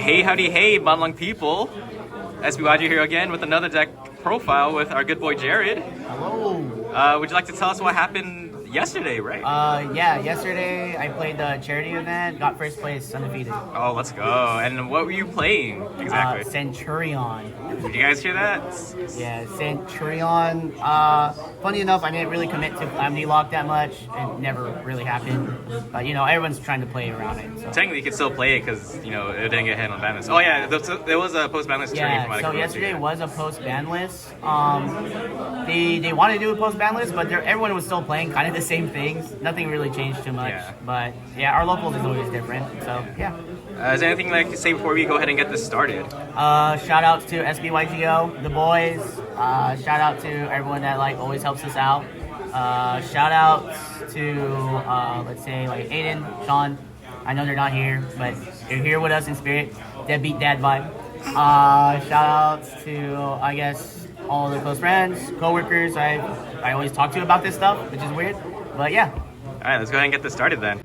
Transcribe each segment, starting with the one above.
Hey, howdy, hey, Banlang people. SBYGO here again with another deck profile with our good boy Jared. Hello. Would you like to tell us what happened yesterday, right? Yeah, yesterday I played the charity event, got first place, undefeated. Oh, let's go. And what were you playing exactly? Centurion. Did you guys hear that? Yeah, Centurion. Funny enough, I didn't really commit to Calamity Lock that much. It never really happened. But, everyone's trying to play around it. So. Technically, you could still play it because, it didn't get hit on Banlist. Oh, yeah, there was a post-Banlist tourney from so yesterday was a post-ban list. They wanted to do a post-ban list, but everyone was still playing kind of the same things. Nothing really changed too much. Yeah. But, yeah, our locals is always different. So, yeah. Is there anything you'd like to say before we go ahead and get this started? Shout outs to SBYGO, the boys. Shout out to everyone that always helps us out. Shout outs to let's say Aiden, Sean. I know they're not here, but they're here with us in spirit. Deadbeat dad vibe. Shout outs to I guess all the close friends, coworkers. I always talk to about this stuff, which is weird, but yeah. All right, let's go ahead and get this started then.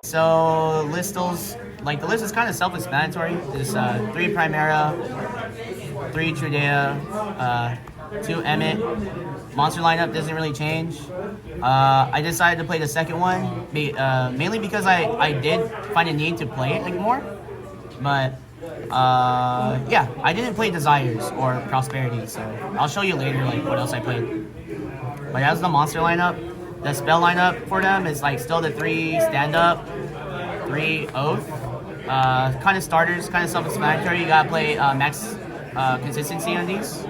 So listals, the list is kind of self-explanatory. There's 3 Primera, 3 Trudea, 2 Emmett. Monster lineup doesn't really change. I decided to play the second one mainly because I did find a need to play it more. But yeah, I didn't play Desires or Prosperity, so I'll show you later what else I played. But that's the monster lineup. The spell lineup for them is still the 3 stand-up, 3 oath. Kind of starters, kind of self-explanatory. You gotta play max consistency on these.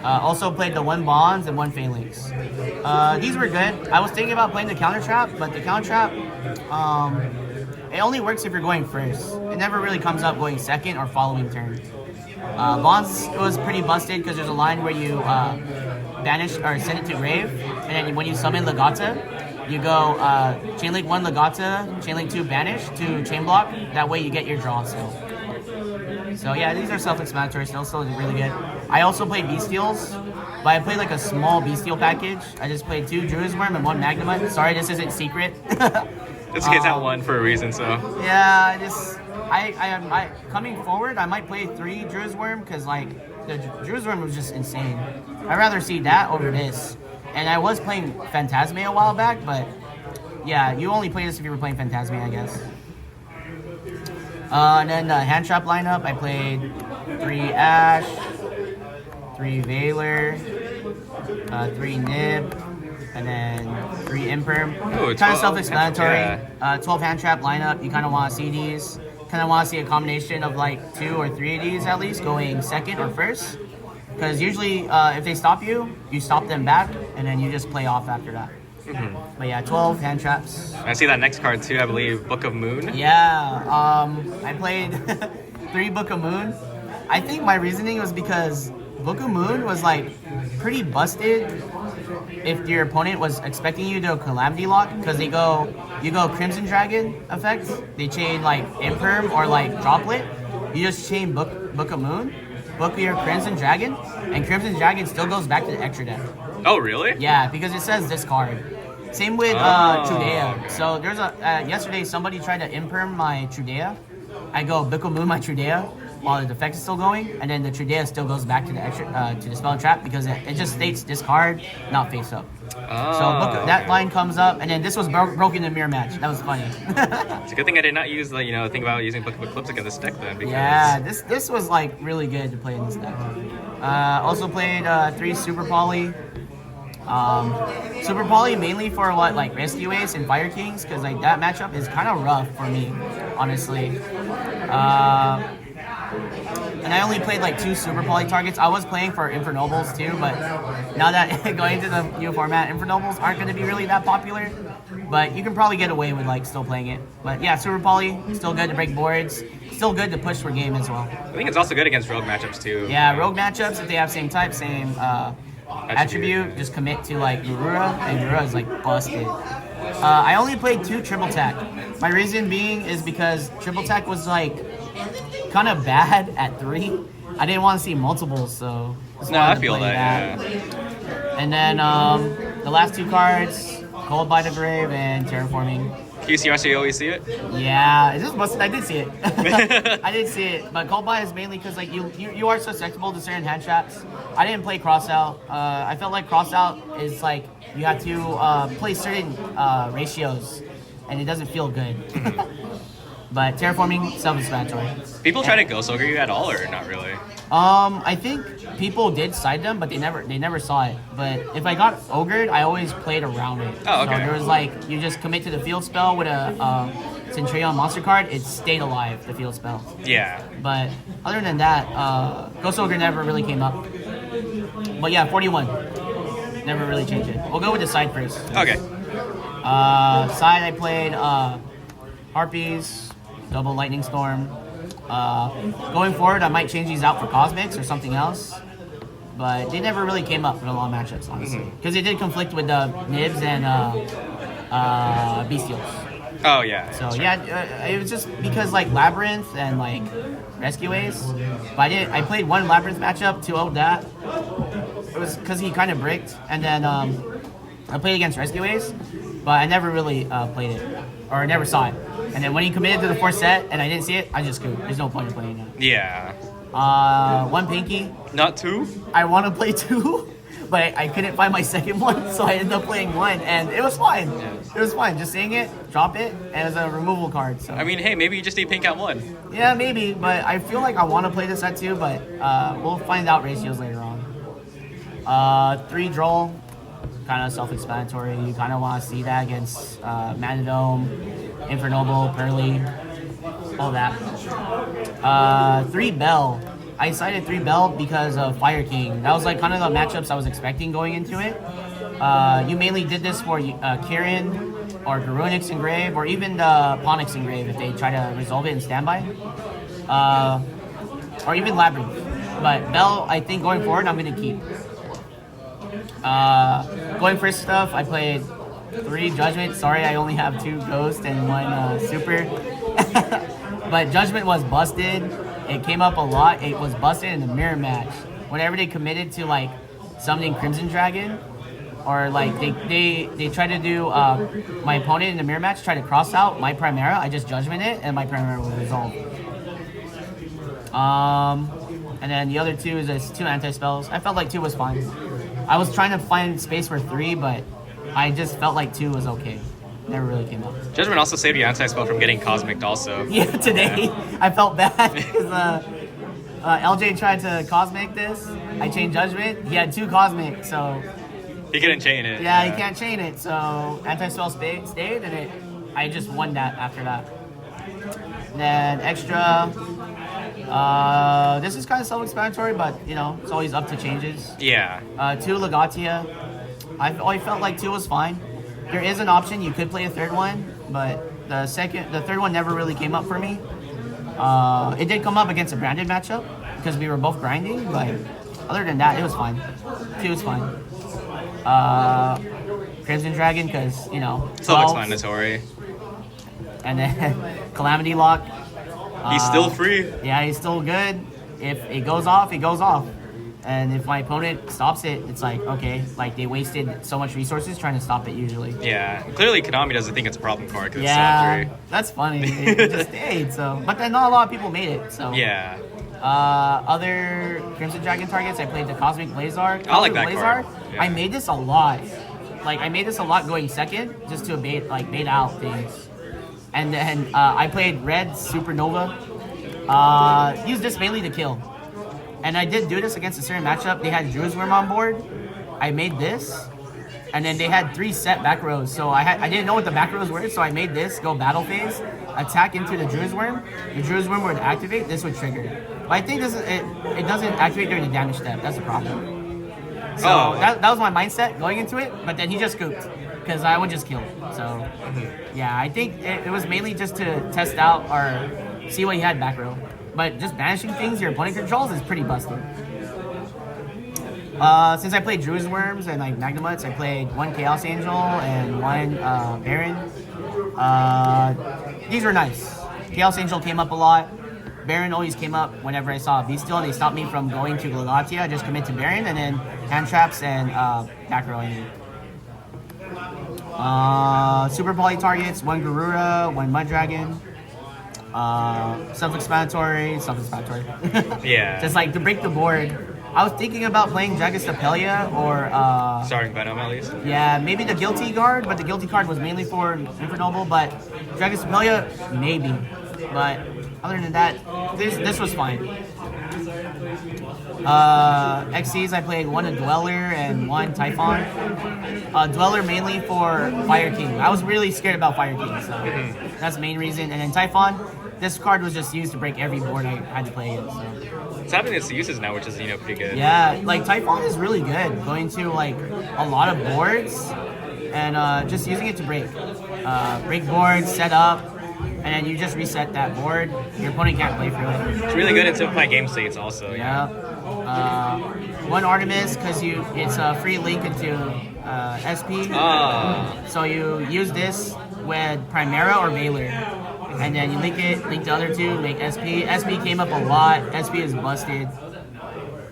Also played the 1 bonds and 1 phalanx. These were good. I was thinking about playing the counter trap, but the counter trap, it only works if you're going first. It never really comes up going second or following turn. Bonds was pretty busted because there's a line where you banish or send it to grave, and then when you summon Legata, you go Chainlink 1 Legata, Chainlink 2 banish to chain block. That way you get your draw still. So yeah, these are self-explanatory. Still really good. I also played Bestials, but I played a small Bestial package. I just played 2 Druid's Worm and 1 Magnamut. Sorry, this isn't secret. This kid's at 1 for a reason, so. Yeah, I coming forward, I might play 3 Druid's Worm because the Druid's Worm was just insane. I'd rather see that over this. And I was playing Phantasme a while back, but yeah, you only play this if you were playing Phantasme, I guess. And then the hand trap lineup, I played 3 Ash, 3 Veiler, 3 Nib, and then 3 Imperm. Kind of self-explanatory. Yeah. 12 hand trap lineup, you kind of want to see these. Kind of want to see a combination of 2 or 3 of these at least going second or first. Because usually if they stop you, you stop them back, and then you just play off after that. Mm-hmm. But yeah, 12 hand traps. I see that next card too, I believe, Book of Moon. Yeah, I played 3 Book of Moon. I think my reasoning was because Book of Moon was pretty busted if your opponent was expecting you to Calamity Lock, because you go Crimson Dragon effect, they chain Imperm or Droplet. You just chain Book of Moon, book your Crimson Dragon, and Crimson Dragon still goes back to the extra deck. Oh, really? Yeah, because it says discard. Same with Trudea. So there's yesterday somebody tried to imperm my Trudea. I go Book of Moon my Trudea while the effect is still going, and then the Trudea still goes back to the extra to the spell and trap because it just states discard, not face up. So that line comes up, and then this was broken in the mirror match. That was funny. It's a good thing I did not use think about using Book of Eclipse against this deck then. Because... Yeah, this was really good to play in this deck. Also played 3 Super Poly. Super Poly mainly for Rescue Ace and Fire Kings, because that matchup is kind of rough for me, honestly. And I only played 2 Super Poly targets. I was playing for Infernobles too, but now that going into the new format, Infernobles aren't going to be really that popular. But you can probably get away with still playing it. But yeah, Super Poly, still good to break boards. Still good to push for game as well. I think it's also good against rogue matchups too. Yeah, rogue matchups, if they have same type, same attribute, just commit to Garura, and Garura is busted. I only played 2 Triple Tack. My reason being is because Triple Tack was kind of bad at 3. I didn't want to see multiples, so no, I feel that. Yeah. And then the last 2 cards, Cold by the Grave, and Terraforming. QCR, so you always see it? Yeah, it just busted. I did see it. I did see it, but Cold by is mainly because like you are susceptible to certain hand traps. I didn't play Crossout. I felt like Crossout is like you have to play certain ratios, and it doesn't feel good. But Terraforming, self-explanatory. People try to Ghost Ogre you at all, or not really? I think people did side them, but they never saw it. But if I got ogred, I always played around it. Oh, okay. So there was like you just commit to the field spell with a Centurion monster card. It stayed alive, the field spell. Yeah. But other than that, Ghost Ogre never really came up. But yeah, 41. Never really changed it. We'll go with the side first. Okay. Side I played Harpies, Double Lightning Storm. Going forward, I might change these out for Cosmics or something else. But they never really came up for a lot of matchups, honestly. Because they did conflict with Nibs and Bestials. Oh, yeah. So yeah, it was just because like Labyrinth and like Rescue Ace. But I played one Labyrinth matchup, 2-0'd that. It was because he kind of bricked. And then I played against Rescue Ace, but I never really played it. Or I never saw it. And then when he committed to the fourth set and I didn't see it, I just scooped. There's no point in playing it. Yeah. One Pinky. Not two? I want to play two, but I couldn't find my second one, so I ended up playing one, and it was fine. Yeah. It was fine. Just seeing it, drop it, and it was a removal card. So I mean, hey, maybe you just need pink at one. yeah, maybe, but I feel like I want to play this at two, but we'll find out ratios later on. 3 Droll, kind of self-explanatory. You kind of want to see that against Manadome, Infernoble, Pearly, all that. 3 Bell. I cited 3 Bell because of Fire King. That was like kind of the matchups I was expecting going into it. You mainly did this for Kirin or Garunix Engrave or even the Ponix Engrave if they try to resolve it in standby. Or even Labyrinth. But Bell, I think going forward, I'm going to keep. Going for stuff, I played 3 Judgment. Sorry, I only have 2 Ghost and 1 Super. But Judgment was busted. It came up a lot. It was busted in the mirror match. Whenever they committed to like summoning Crimson Dragon, or like they tried to do my opponent in the mirror match tried to cross out my Primera. I just Judgment it, and my Primera was resolved. And then the other 2 is just 2 anti-spells. I felt like 2 was fine. I was trying to find space for 3, but I just felt like 2 was okay. Never really came up. Judgment also saved the anti-spell from getting Cosmic also. Yeah, today I felt bad because LJ tried to Cosmic this. I chained Judgment. He had 2 Cosmic, so... He couldn't chain it. Yeah, he can't chain it, so anti-spell stayed, and I just won that after that. Then extra... this is kind of self-explanatory, but, you know, it's always up to changes. Yeah. 2 Legatia. I always felt like 2 was fine. There is an option, you could play a 3rd one, but the 3rd one never really came up for me. It did come up against a branded matchup, because we were both grinding, but other than that, it was fine. 2 was fine. Crimson Dragon, because, you know... Self-explanatory. And then Calamity Lock. He's still free. Yeah, he's still good. If it goes off, it goes off. And if my opponent stops it, it's like, okay, like they wasted so much resources trying to stop it usually. Yeah, clearly Konami doesn't think it's a problem card because yeah, it's that's funny. It just stayed, so. But then not a lot of people made it, so. Yeah. Other Crimson Dragon targets, I played the Cosmic Blazar. I like that card. Yeah. I made this a lot. Like, I made this a lot going second, just to bait out things. And then I played Red Supernova. Used this mainly to kill. And I did do this against a certain matchup. They had Druid's Worm on board. I made this. And then they had 3 set back rows. So I didn't know what the back rows were, so I made this go battle phase, attack into the Druid's Worm. The Druid's Worm would activate, this would trigger. But I think it doesn't activate during the damage step. That's the problem. So that was my mindset going into it, but then he just scooped. Because I would just kill. So, yeah, I think it was mainly just to test out or see what he had back row. But just banishing things your opponent controls is pretty busted. Since I played Druid's Worms and like Magnamuts, I played 1 Chaos Angel and 1 Baron. These were nice. Chaos Angel came up a lot. Baron always came up whenever I saw a Bestial and they stopped me from going to Legatia. I just commit to Baron and then hand traps and back rowing. Super poly targets, 1 Garura, 1 Mud Dragon. Self-explanatory. Yeah. Just like to break the board. I was thinking about playing Dragastapelia or Starting Venom at least. yeah, maybe the Guilty Guard, but the Guilty Card was mainly for Infernoble, but Dragastapelia, maybe. But other than that, this was fine. XCs, I played 1 Dweller and 1 Typhon. Dweller mainly for Fire King. I was really scared about Fire King, so that's the main reason. And then Typhon, this card was just used to break every board I had to play it. So. It's having its uses now, which is pretty good. Yeah, like Typhon is really good, going to like a lot of boards and just using it to break boards, set up, and then you just reset that board. Your opponent can't play through it. It's really good in simplified game states also. Yeah. 1 Artemis because it's a free link into SP. So you use this with Primera or Valor. And then you link the other 2, make SP. SP came up a lot. SP is busted.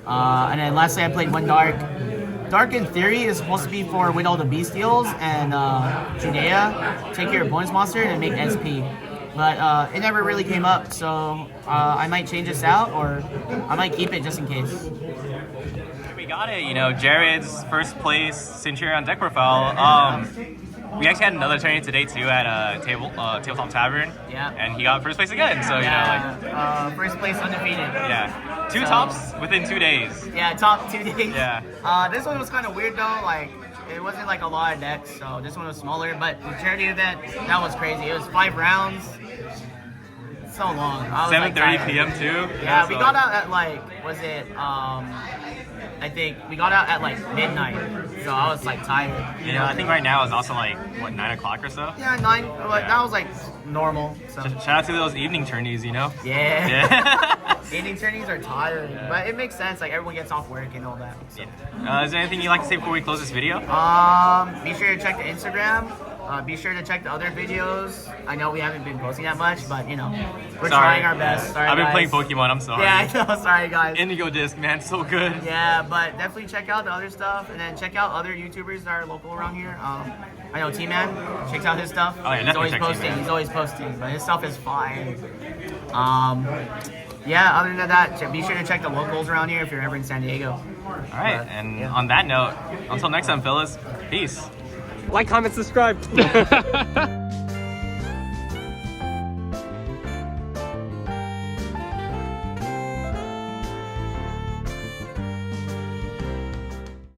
And then lastly, I played 1 Dark. Dark in theory is supposed to be for win all the Bestials and Judea, take your opponent's monster and make SP. But it never really came up, so I might change this out or I might keep it just in case. We got it, Jared's first place Centurion deck profile. We actually had another tournament today too at Tabletop Tavern. Yeah. And he got first place again. So first place undefeated. Yeah. 2 tops within 2 days. Yeah, top 2 days. Yeah. This one was kind of weird though. Like it wasn't like a lot of decks, so this one was smaller. But the charity event, that was crazy. It was 5 rounds. So long. 7:30 p.m. too. Yeah, we got out at I think we got out at like midnight, so I was like tired. I think right now it's also like 9 o'clock or so. Yeah, 9. But that was like normal. So. Shout out to those evening tourneys, Yeah. Evening tourneys are tiring, but it makes sense. Like everyone gets off work and all that. So. Is there anything you'd like to say before we close this video? Be sure to check the Instagram. Be sure to check the other videos. I know we haven't been posting that much, but we're trying our best. Sorry, I've been guys. playing Pokemon, I'm sorry. Yeah, I know. Sorry, guys. Indigo Disc, man, so good. Yeah, but definitely check out the other stuff, and then check out other YouTubers that are local around here. I know T-Man checks out his stuff. Oh, yeah, definitely check T-Man. He's always posting, but his stuff is fine. Yeah, other than that, be sure to check the locals around here if you're ever in San Diego. All right, on that note, until next time, fellas, peace. Like, comment, subscribe.